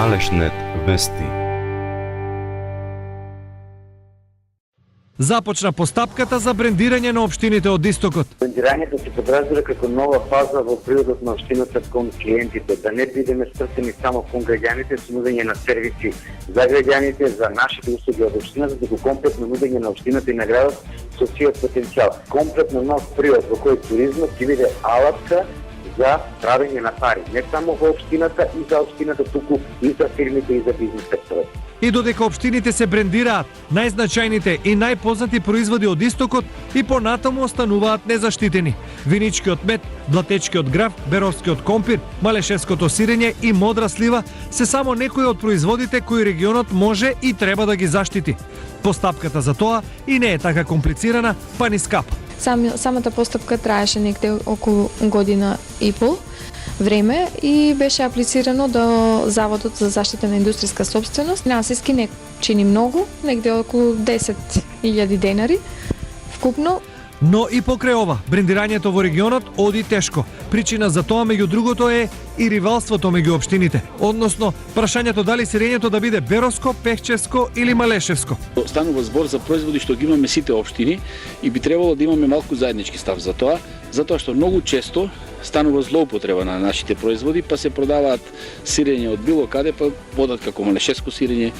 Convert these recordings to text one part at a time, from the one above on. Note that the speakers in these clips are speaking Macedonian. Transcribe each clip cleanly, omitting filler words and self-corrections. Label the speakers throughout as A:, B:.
A: Малешнет вести.
B: Започна постапката за брендирање на општините од Истокот.
C: Брендирањето се подразбира како нова фаза во природот на општината кон клиентите, да не бидеме стрсени само кон граѓаните со нудење на сервиси за граѓаните, за нашите услуги од општината, туку комплетно нудење на општината и на градот со сиот потенцијал. Комплетно нов период во кој туризмот ќе биде алатка за правење на пари, не само во општината и за општината, туку и за фирмите и за бизнес секторот.
B: И додека општините се брендираат, најзначајните и најпознати производи од Истокот и понатаму остануваат незаштитени. Виничкиот мед, блатечкиот граф, беровскиот компир, малешевското сирење и модра слива се само некои од производите кои регионот може и треба да ги заштити. Постапката за тоа и не е така комплицирана, па ни скапа.
D: Самата постапка траеше некаде околу година и пол време и беше аплицирано до Заводот за заштита на индустријска сопственост. Финансиски не чини многу, негде околу 10.000 денари вкупно.
B: Но и покрај ова, брендирањето во регионот оди тешко. Причина за тоа меѓу другото е и ривалството меѓу општините, односно прашањето дали сирењето да биде беровско, пехчевско или малешевско.
E: Станува збор за производи што ги имаме сите општини и би требало да имаме малку заеднички став за тоа, затоа што многу често станува злоупотреба на нашите производи, па се продаваат сирење од било каде, па водат како малешевско сирење,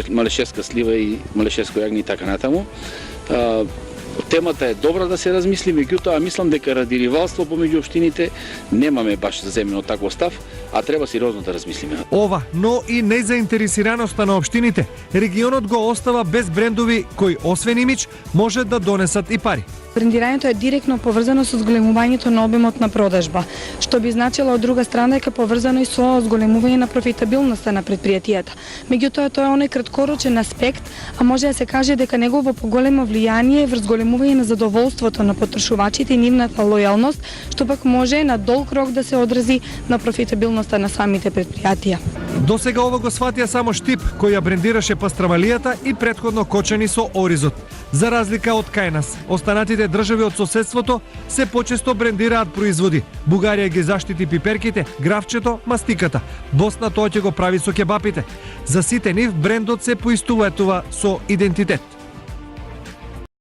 E: малешевска слива и малешевско јагне и така натаму. Темата е добра да се размисли, меѓутоа мислам дека ради ривалство помеѓу општините немаме баш земено таков став, а треба сериозно да размислиме.
B: Ова, но и незаинтересираноста на општините, регионот го остава без брендови кои освен имидж може да донесат и пари.
F: Брендирањето е директно поврзано со зголемувањето на обемот на продажба, што би значило од друга страна дека поврзано и со зголемување на профитабилноста на претпријатијата. Меѓутоа тоа е оној краткорочен аспект, а може да се каже дека негово поголемо влијание е врз зголемување на задоволството на потрошувачите и нивната лојалност, што пак може на долг рок да се одрази на профитабилноста на самите претпријатија.
B: До сега ова го сватија само Штип, кој ја брендираше пастрамалијата и претходно Кочани со оризот. За разлика од кај нас, останатите држави од соседството се почесто брендираат производи. Бугарија ги заштити пиперките, графчето, мастиката. Босна тоа ќе го прави со кебапите. За сите нив брендот се поистуватува со идентитет.